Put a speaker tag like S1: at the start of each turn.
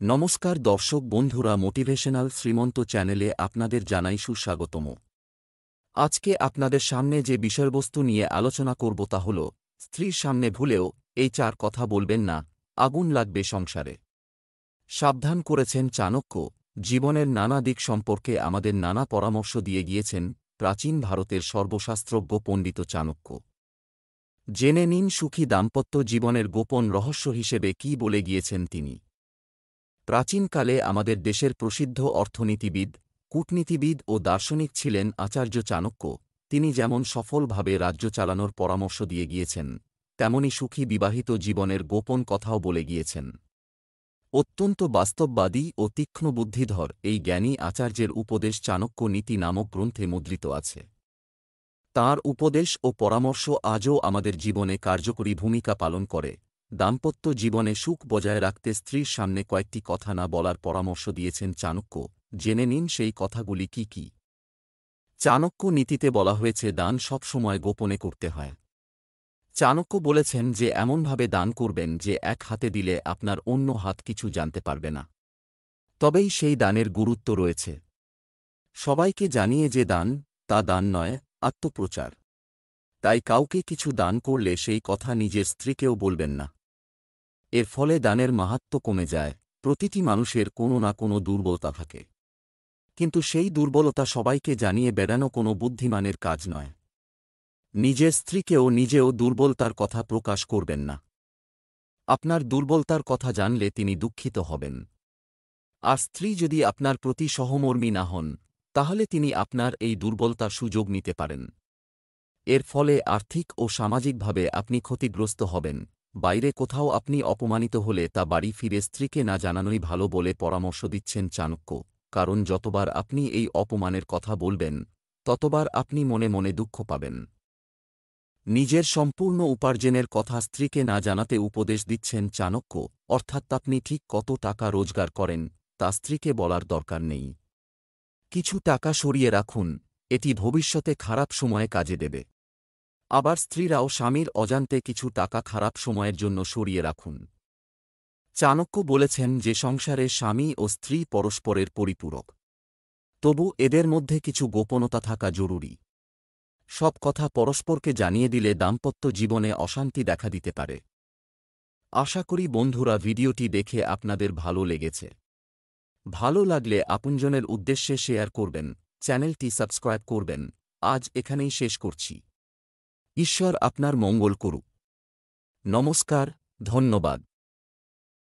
S1: নমস্কার দর্শক বন্ধুরা, মোটিভেশনাল শ্রীমন্ত চ্যানেলে আপনাদের জানাই সুস্বাগতম। আজকে আপনাদের সামনে যে বিষয়বস্তু নিয়ে আলোচনা করব তা হল, স্ত্রীর সামনে ভুলেও এই চার কথা বলবেন না, আগুন লাগবে সংসারে। সাবধান করেছেন চাণক্য। জীবনের নানা দিক সম্পর্কে আমাদের নানা পরামর্শ দিয়ে গিয়েছেন প্রাচীন ভারতের সর্বশাস্ত্রজ্ঞ পণ্ডিত চাণক্য। জেনে নিন সুখী দাম্পত্য জীবনের গোপন রহস্য হিসেবে কী বলে গিয়েছেন তিনি। প্রাচীনকালে আমাদের দেশের প্রসিদ্ধ অর্থনীতিবিদ, কূটনীতিবিদ ও দার্শনিক ছিলেন আচার্য চাণক্য। তিনি যেমন সফলভাবে রাজ্য চালানোর পরামর্শ দিয়ে গিয়েছেন, তেমনি সুখী বিবাহিত জীবনের গোপন কথাও বলে গিয়েছেন। অত্যন্ত বাস্তববাদী ও তীক্ষ্ণ বুদ্ধিধর এই জ্ঞানী আচার্যের উপদেশ চাণক্য নীতি নামক গ্রন্থে মুদ্রিত আছে। তাঁর উপদেশ ও পরামর্শ আজও আমাদের জীবনে কার্যকরী ভূমিকা পালন করে। দাম্পত্য জীবনে সুখ বজায় রাখতে স্ত্রীর সামনে কয়েকটি কথা না বলার পরামর্শ দিয়েছেন চাণক্য। জেনে নিন সেই কথাগুলি কি কি। চাণক্য নীতিতে বলা হয়েছে দান সবসময় গোপনে করতে হয়। চাণক্য বলেছেন যে এমনভাবে দান করবেন যে এক হাতে দিলে আপনার অন্য হাত কিছু জানতে পারবে না, তবেই সেই দানের গুরুত্ব রয়েছে। সবাইকে জানিয়ে যে দান, তা দান নয়, আত্মপ্রচার। তাই কাউকে কিছু দান করলে সেই কথা নিজের স্ত্রীকেও বলবেন না। এর ফলে দানের মাহাত্ম্য কমে যায়। প্রতিটি মানুষের কোনো না কোনো দুর্বলতা থাকে, কিন্তু সেই দুর্বলতা সবাইকে জানিয়ে বেড়ানো কোনো বুদ্ধিমানের কাজ নয়। নিজের স্ত্রীকেও নিজেও দুর্বলতার কথা প্রকাশ করবেন না। আপনার দুর্বলতার কথা জানলে তিনি দুঃখিত হবেন। আর স্ত্রী যদি আপনার প্রতি সহমর্মী না হন, তাহলে তিনি আপনার এই দুর্বলতার সুযোগ নিতে পারেন। এর ফলে আর্থিক ও সামাজিকভাবে আপনি ক্ষতিগ্রস্ত হবেন। বাইরে কোথাও আপনি অপমানিত হলে তা বাড়ি ফিরে স্ত্রীকে না জানানোই ভালো বলে পরামর্শ দিচ্ছেন চাণক্য। কারণ যতবার আপনি এই অপমানের কথা বলবেন, ততবার আপনি মনে মনে দুঃখ পাবেন। নিজের সম্পূর্ণ উপার্জনের কথা স্ত্রীকে না জানাতে উপদেশ দিচ্ছেন চাণক্য। অর্থাৎ আপনি ঠিক কত টাকা রোজগার করেন তা স্ত্রীকে বলার দরকার নেই। কিছু টাকা সরিয়ে রাখুন, এটি ভবিষ্যতে খারাপ সময়ে কাজে দেবে। আবার স্ত্রীরাও স্বামীর অজান্তে কিছু টাকা খারাপ সময়ের জন্য সরিয়ে রাখুন। চাণক্য বলেছেন যে সংসারে স্বামী ও স্ত্রী পরস্পরের পরিপূরক, তবু এদের মধ্যে কিছু গোপনতা থাকা জরুরি। সব কথা পরস্পরকে জানিয়ে দিলে দাম্পত্য জীবনে অশান্তি দেখা দিতে পারে। আশা করি বন্ধুরা ভিডিওটি দেখে আপনাদের ভালো লেগেছে। ভালো লাগলে আপনজনের উদ্দেশ্যে শেয়ার করবেন, চ্যানেলটি সাবস্ক্রাইব করবেন। আজ এখানেই শেষ করছি। ঈশ্বর আপনার মঙ্গল করুক। নমস্কার, ধন্যবাদ।